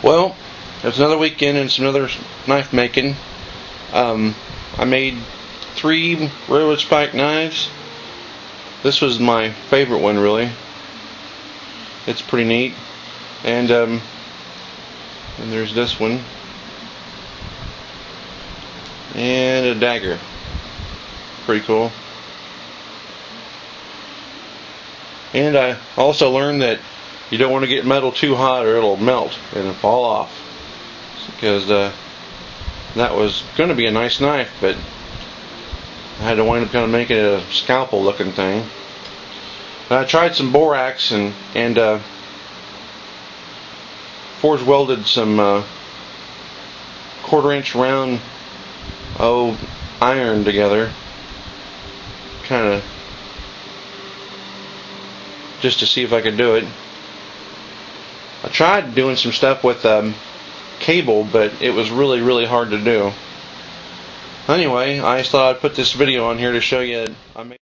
Well, it's another weekend and some other knife making. I made 3 railroad spike knives. This was my favorite one, really. It's pretty neat. And there's this one. And a dagger. Pretty cool. And I also learned that you don't want to get metal too hot or it'll melt and it'll fall off. Because that was going to be a nice knife, but I had to wind up kind of making it a scalpel looking thing. I tried some borax and forge welded some 1/4 inch round iron together, kind of just to see if I could do it. I tried doing some stuff with cable, but it was really hard to do. Anyway, I just thought I'd put this video on here to show you I made